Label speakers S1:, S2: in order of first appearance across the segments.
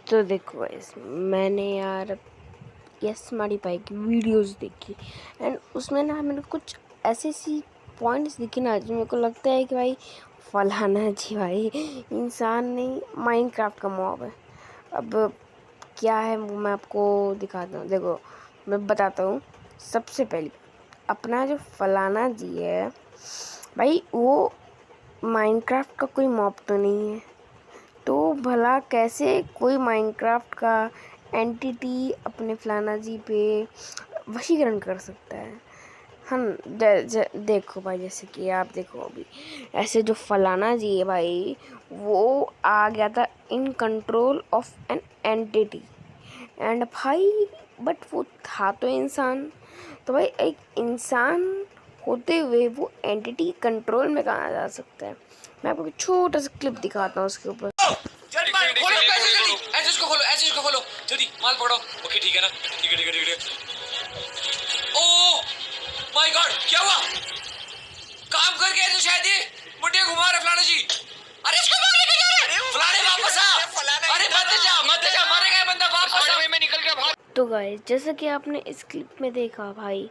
S1: तो देखो गाइस, मैंने यार यस माड़ी पाई की वीडियोस देखी एंड उसमें ना मैंने कुछ ऐसी पॉइंट्स दिखी ना जो मेरे को लगता है कि भाई फलाना जी भाई इंसान नहीं माइनक्राफ्ट का मॉब है। अब क्या है वो मैं आपको दिखाता हूँ। देखो मैं बताता हूँ। सबसे पहले अपना जो फलाना जी है भाई, वो माइनक्राफ्ट का कोई मॉब तो नहीं है, तो भला कैसे कोई माइनक्राफ्ट का एंटिटी अपने फलाना जी पे वशीकरण कर सकता है। हम देखो भाई, जैसे कि आप देखो अभी ऐसे जो फलाना जी है भाई, वो आ गया था in control of an entity and भाई बट वो था तो इंसान। तो भाई एक इंसान होते हुए वो एंटिटी कंट्रोल में कहाँ जा सकता है। मैं आपको एक छोटा सा क्लिप दिखाता हूँ उसके ऊपर।
S2: खोलो कैसे जल्दी, ऐसे इसको खोलो जल्दी, माल पकड़ो। ओके ठीक है ना, ठीक है। ओह माय गॉड, क्या हुआ? काम करके आए तो शायद ये मुंडिया घुमा रहे फलाना जी। अरे इसको मारने के लिए फलाने वापस आ। अरे मत जा मारेगा ये बंदा, वापस आ। मैं निकल गया भाग।
S1: तो गाइस, जैसा कि आपने इस क्लिप में देखा भाई,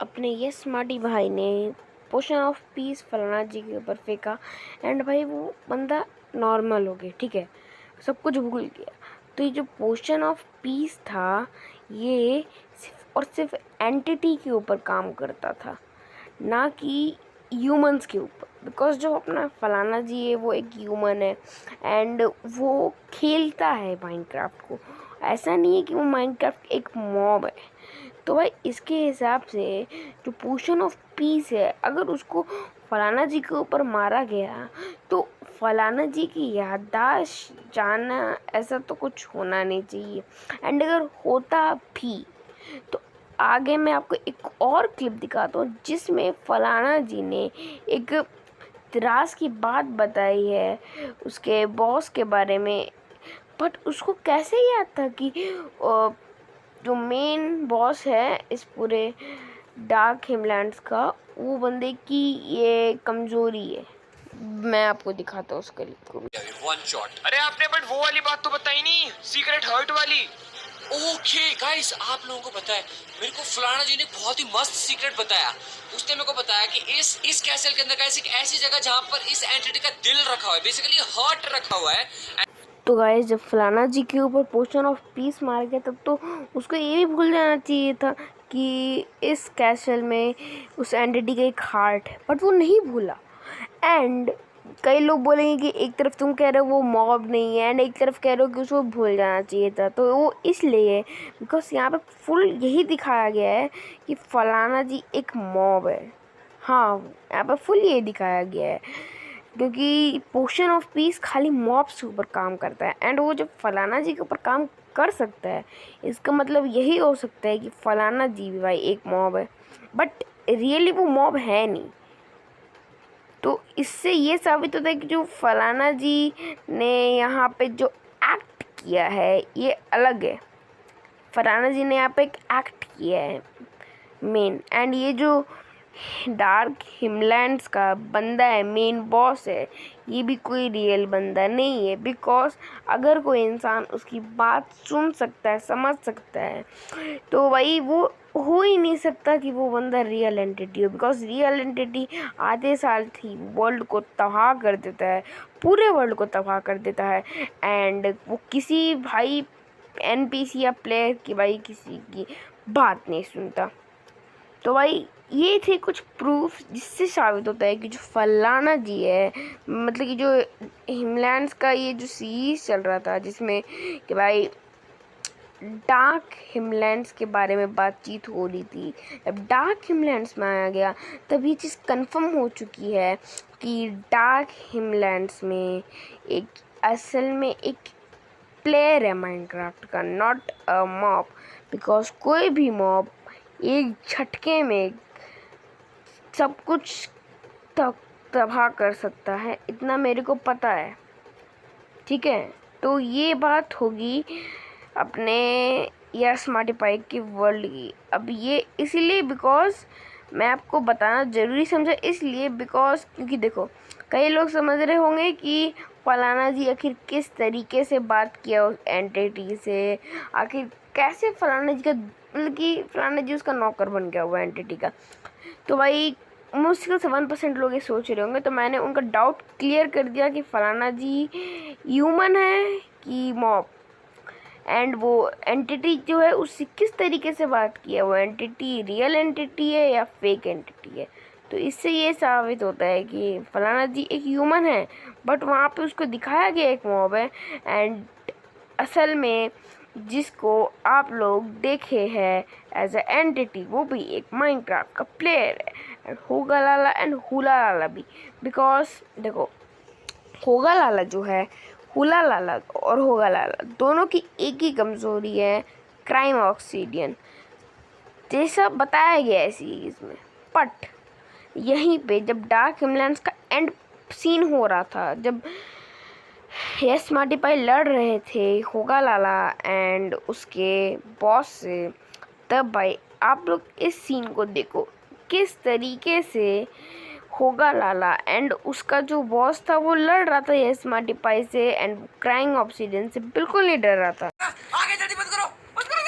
S1: अपने ये स्मार्टी भाई ने पोशन ऑफ पीस फलाना जी के ऊपर फेंका एंड भाई वो बंदा नॉर्मल हो गया, ठीक है, सब कुछ भूल गया। तो ये जो पोशन ऑफ पीस था ये सिर्फ और सिर्फ एंटिटी के ऊपर काम करता था, ना कि ह्यूमंस के ऊपर। बिकॉज जो अपना फलाना जी है वो एक ह्यूमन है एंड वो खेलता है माइनक्राफ्ट को। ऐसा नहीं है कि वो माइनक्राफ्ट एक मॉब है। तो भाई इसके हिसाब से जो पोशन ऑफ पीस है, अगर उसको फलाना जी के ऊपर मारा गया तो फलाना जी की याददाश्त जाना, ऐसा तो कुछ होना नहीं चाहिए। एंड अगर होता भी तो आगे मैं आपको एक और क्लिप दिखाता हूँ जिसमें फलाना जी ने एक इतराज़ की बात बताई है उसके बॉस के बारे में। बट उसको कैसे याद था कि जो मेन बॉस है इस पूरे डार्क हिमलैंड्स का, वो बंदे की ये कमज़ोरी है। मैं आपको दिखाता हूँ उस क्लिप को।
S2: One shot. अरे आपने बट वो वाली बात तो बताई नहीं, सीक्रेट हर्ट वाली। ओके गाइस, आप लोगों को पता है मेरे को फलाना जी ने बहुत ही मस्त सीक्रेट बताया। उसने मेरे को बताया कि इस कैसल के अंदर एक ऐसी जगह जहां पर इस एंटिटी का दिल रखा हुआ है, बेसिकली हार्ट रखा हुआ है।
S1: तो गाइस, जब फलाना जी के ऊपर पोशन ऑफ पीस मार गया तब तो उसको ये भी भूल जाना चाहिए था कि इस कैसल में उस एंटिटी का एक हार्ट है, बट वो नहीं भूला। एंड कई लोग बोलेंगे कि एक तरफ तुम कह रहे हो वो मॉब नहीं है एंड एक तरफ कह रहे हो कि उसको भूल जाना चाहिए था। तो वो इसलिए बिकॉज यहाँ पे फुल यही दिखाया गया है कि फलाना जी एक मॉब है। हाँ, यहाँ पे फुल ये दिखाया गया है क्योंकि पोशन ऑफ पीस खाली मॉब्स के ऊपर काम करता है एंड वो जब फलाना जी के ऊपर काम कर सकता है, इसका मतलब यही हो सकता है कि फलाना जी भी भाई एक मॉब है, बट रियली वो मॉब है नहीं। तो इससे ये साबित होता है कि जो फलाना जी ने यहाँ पे जो एक्ट किया है ये अलग है। फलाना जी ने यहाँ पे एक एक्ट किया है मेन, एंड ये जो डार्क हिमलैंड्स का बंदा है, मेन बॉस है, ये भी कोई रियल बंदा नहीं है। बिकॉज अगर कोई इंसान उसकी बात सुन सकता है, समझ सकता है, तो भाई वो हो ही नहीं सकता कि वो बंदा रियल एंटिटी हो। बिकॉज रियल एंटिटी आधे साल थी वर्ल्ड को तबाह कर देता है, पूरे वर्ल्ड को तबाह कर देता है एंड वो किसी भाई एनपीसी या प्लेयर की भाई किसी की बात नहीं सुनता। तो भाई ये थे कुछ प्रूफ जिससे साबित होता है कि जो फलाना जी है, मतलब कि जो हिमलैंड्स का ये जो सीरीज चल रहा था जिसमें कि भाई डार्क हिमलैंड्स के बारे में बातचीत हो रही थी, जब डार्क हिमलैंड्स में आया गया तब ये चीज़ कंफर्म हो चुकी है कि डार्क हिमलैंड्स में एक असल में एक प्लेयर है माइनक्राफ्ट का, नॉट अ मॉब। बिकॉज कोई भी मॉब एक झटके में सब कुछ तबाह कर सकता है, इतना मेरे को पता है, ठीक है। तो ये बात होगी अपने या स्मार्टी पाइक की वर्ल्ड की। अब ये इसीलिए बिकॉज मैं आपको बताना ज़रूरी समझा, इसलिए बिकॉज क्योंकि देखो कई लोग समझ रहे होंगे कि फलाना जी आखिर किस तरीके से बात किया उस एंटिटी से, आखिर कैसे फलाना जी का मतलब कि फलाना जी उसका नौकर बन गया वो एंटिटी का। तो भाई मुश्किल से 1% लोग ये सोच रहे होंगे, तो मैंने उनका डाउट क्लियर कर दिया कि फलाना जी ह्यूमन है कि मॉब, एंड वो एंटिटी जो है उससे किस तरीके से बात की है, वो एंटिटी रियल एंटिटी है या फेक एंटिटी है। तो इससे ये साबित होता है कि फलाना जी एक ह्यूमन है, बट वहाँ पे उसको दिखाया गया एक मॉब है, एंड असल में जिसको आप लोग देखे हैं एज ए एंटिटी वो भी एक माइनक्राफ्ट का प्लेयर है, एंड होगा लाला एंड हुला लाला भी। बिकॉज देखो होगा लाला जो है, हुला लाला और होगा लाला दोनों की एक ही कमज़ोरी है, क्राइम ऑब्सीडियन, जैसा बताया गया है सीरीज में। बट यहीं पे जब डार्क हिमलैंड्स का एंड सीन हो रहा था, जब यस मार्टी पाई लड़ रहे थे होगा लाला एंड उसके बॉस से, तब भाई आप लोग इस सीन को देखो किस तरीके से होगा लाला एंड उसका जो बॉस था वो लड़ रहा था यस मार्टी पाई से, एंड क्राइंग ऑब्सीडियन से बिल्कुल नहीं डर रहा था।
S2: आगे जल्दी बंद करो, बंद करो।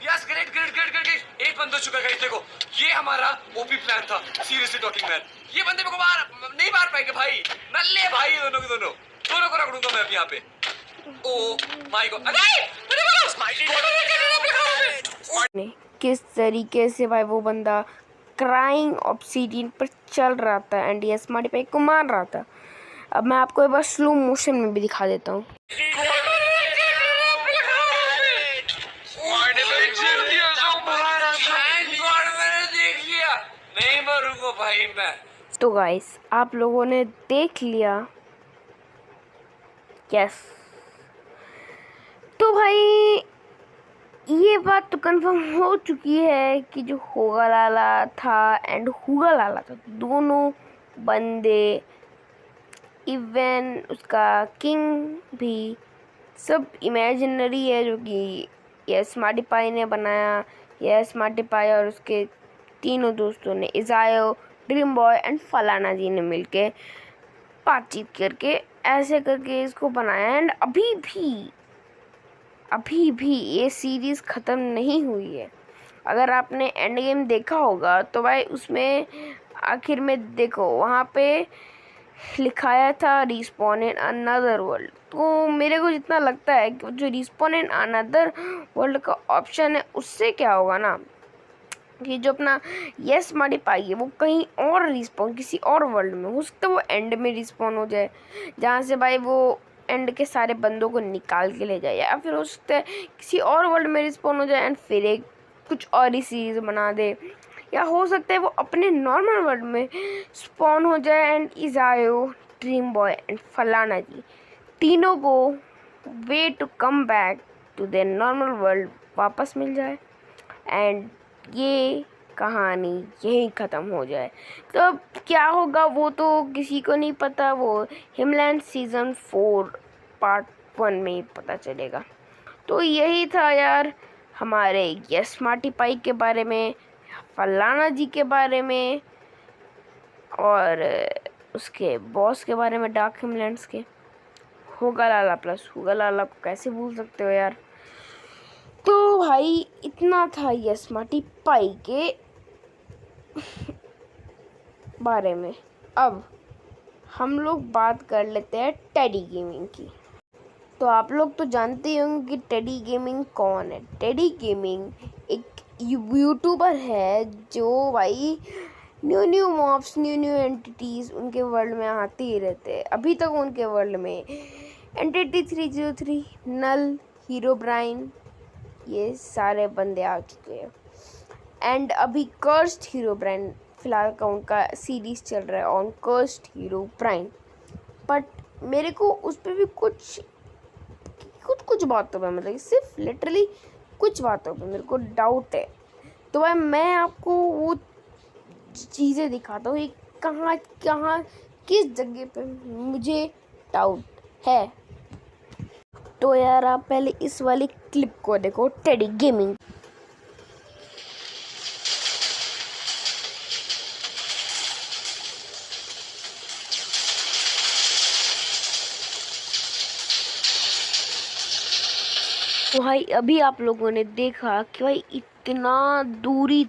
S2: Yes, great great great great, एक बंद हो चुका है। देखो ये हमारा ओपी प्लान था, सीरियसली टॉकिंग मैन। ये बंदे को नहीं मार पाएंगे भाई, नल्ले भाई दोनों के दोनों को रगड़ूंगा मैं अभी यहाँ पे। ओ माय गॉड, अरे
S1: किस तरीके से भाई वो बंदा क्राइंग ऑब्सीडियन पर चल रहा था एंड यस मार्टी पाई को मार रहा था। अब मैं आपको एक बार स्लो मोशन में भी दिखा देता हूँ।
S2: नहीं मरूंगा भाई मैं।
S1: तो गाइस आप लोगों ने देख लिया, यस। तो भाई ये बात तो कंफर्म हो चुकी है कि जो होगा लाला था एंड हुगा लाला था दोनों बंदे, इवन उसका किंग भी, सब इमेजिनरी है जो कि यस मार्टी पाई ने बनाया। यस मार्टी पाई और उसके तीनों दोस्तों ने, इज़ायो, ड्रीम बॉय एंड फलाना जी ने मिलके बातचीत करके ऐसे करके इसको बनाया। एंड अभी भी ये सीरीज़ ख़त्म नहीं हुई है। अगर आपने एंड गेम देखा होगा तो भाई उसमें आखिर में देखो वहाँ पे लिखाया था रिस्पॉन इन अनदर वर्ल्ड। तो मेरे को जितना लगता है कि जो रिस्पॉन इन अनदर वर्ल्ड का ऑप्शन है उससे क्या होगा ना कि जो अपना यस मार्टी पाई है वो कहीं और रिस्पॉन किसी और वर्ल्ड में हो सकता है, वो एंड में रिस्पॉन हो जाए जहाँ से भाई वो एंड के सारे बंदों को निकाल के ले जाए, या फिर हो सकता है किसी और वर्ल्ड में रिस्पॉन हो जाए एंड फिर एक कुछ और ही सीरीज़ बना दे, या हो सकता है वो अपने नॉर्मल वर्ल्ड में स्पॉन हो जाए एंड इज़ायो, ड्रीम बॉय एंड फलाना जी तीनों को way to come back to their normal world वापस मिल जाए एंड ये कहानी यहीं ख़त्म हो जाए। तो अब क्या होगा वो तो किसी को नहीं पता, वो हिमलैंड सीज़न 4 पार्ट 1 में ही पता चलेगा। तो यही था यार हमारे यस मार्टी पाई के बारे में, फलाना जी के बारे में और उसके बॉस के बारे में डार्क हिमलैंड्स के। होगा लाला प्लस होगा लाला को कैसे भूल सकते हो यार। तो भाई इतना था यस मार्टी पाई के बारे में। अब हम लोग बात कर लेते हैं टेडी गेमिंग की। तो आप लोग तो जानते ही होंगे कि टेडी गेमिंग कौन है। टेडी गेमिंग एक यूट्यूबर है जो भाई न्यू मॉब्स, न्यू एंटिटीज़ उनके वर्ल्ड में आते ही रहते हैं। अभी तक उनके वर्ल्ड में एंटिटी 303, नल, हीरो ब्राइन, ये सारे बंदे आ चुके हैं। एंड अभी कर्स्ड हीरो ब्राइन फ़िलहाल का उनका सीरीज़ चल रहा है on cursed hero Brian. But मेरे को उस पर भी कुछ बातों पे मतलब सिर्फ लिटरली कुछ बातों पे मेरे को डाउट है। तो भाई मैं आपको वो चीज़ें दिखाता हूँ कहाँ किस जगह पे मुझे डाउट है। तो यार आप पहले इस वाली क्लिप को देखो, टेडी गेमिंग। तो भाई अभी आप लोगों ने देखा कि भाई इतना दूरी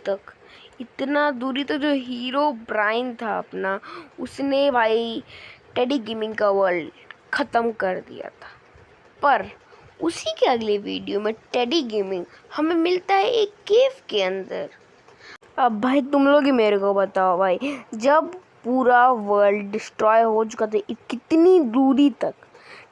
S1: तक जो हीरो ब्राइन था अपना, उसने भाई टेडी गेमिंग का वर्ल्ड ख़त्म कर दिया था। पर उसी के अगले वीडियो में टेडी गेमिंग हमें मिलता है एक केव के अंदर। अब भाई तुम लोग ही मेरे को बताओ भाई, जब पूरा वर्ल्ड डिस्ट्रॉय हो चुका था कितनी दूरी तक,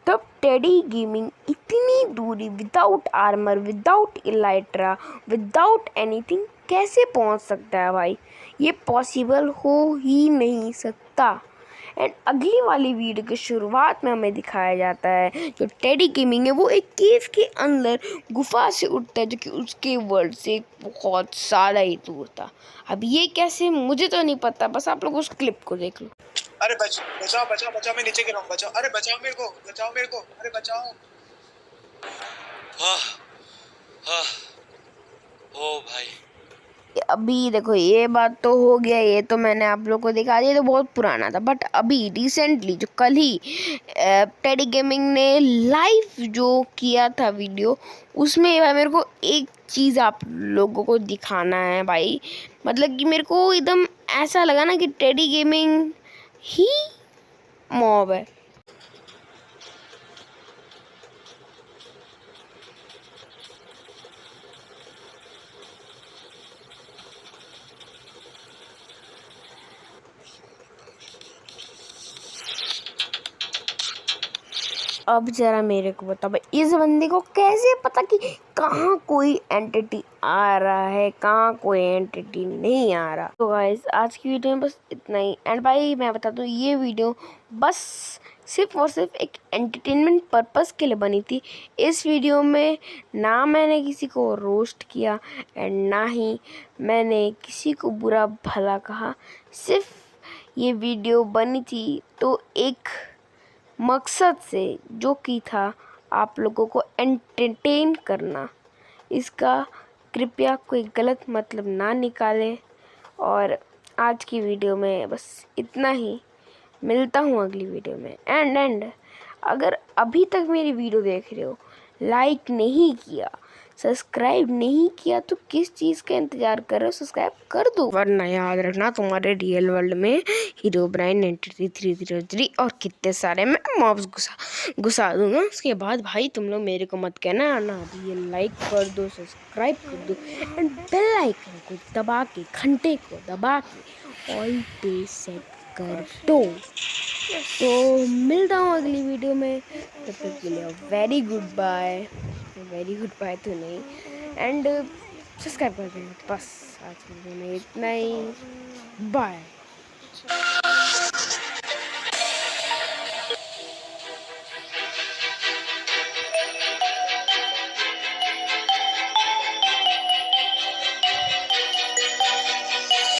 S1: तब टेडी गेमिंग इतनी दूरी without armour, without Elytra, without anything कैसे पहुंच सकता है भाई? ये पॉसिबल हो ही नहीं सकता। एंड अगली वाली वीडियो की शुरुआत में हमें दिखाया जाता है जो टेडी गेमिंग है वो एक केव के अंदर गुफा से उठता है जो कि उसके वर्ल्ड से बहुत ज़्यादा ही दूर था। अब ये कैसे, मुझे तो नहीं पता, बस आप लोग उस क्लिप को देख लो।
S3: अरे बचाओ बचाओ बचाओ, मैं नीचे गिरा हूं, बचाओ, अरे बचाओ मेरे को, अरे बचाओ।
S2: हाँ हाँ। ओ भाई,
S1: अभी देखो ये बात तो हो गया, ये तो मैंने आप लोग को दिखा दिया, तो बहुत पुराना था। बट अभी रिसेंटली जो कल ही टेडी गेमिंग ने लाइव जो किया था वीडियो, उसमें भाई मेरे को एक चीज़ आप लोगों को दिखाना है भाई। मतलब कि मेरे को एकदम ऐसा लगा ना कि टेडी गेमिंग ही मॉब है। अब जरा मेरे को बताओ भाई, इस बंदे को कैसे पता कि कहाँ कोई एंटिटी आ रहा है, कहाँ कोई एंटिटी नहीं आ रहा? तो गाइस आज की वीडियो में बस इतना ही। एंड भाई मैं बता दूँ, ये वीडियो बस सिर्फ और सिर्फ एक एंटरटेनमेंट पर्पस के लिए बनी थी। इस वीडियो में ना मैंने किसी को रोस्ट किया एंड ना ही मैंने किसी को बुरा भला कहा। सिर्फ ये वीडियो बनी थी तो एक मकसद से, जो कि था आप लोगों को एंटरटेन करना। इसका कृपया कोई गलत मतलब ना निकालें। और आज की वीडियो में बस इतना ही। मिलता हूँ अगली वीडियो में। एंड अगर अभी तक मेरी वीडियो देख रहे हो, लाइक नहीं किया, सब्सक्राइब नहीं किया, तो किस चीज़ का इंतज़ार कर रहे हो? सब्सक्राइब कर दो, वरना याद रखना तुम्हारे रियल वर्ल्ड में हीरो ब्राइन 93 और कितने सारे मैं मॉब्स घुसा दूंगा। उसके बाद भाई तुम लोग मेरे को मत कहना ना, ये लाइक कर दो, सब्सक्राइब कर दो एंड बेल आइकन को दबा के, घंटे को दबा के ऑल पे सेट कर दो। तो मिलता हूँ अगली वीडियो में, तब तक के लिए वेरी गुड बाय तो नहीं, एंड सब्सक्राइब कर देना। बस आज की वीडियो में इतना ही, बाय।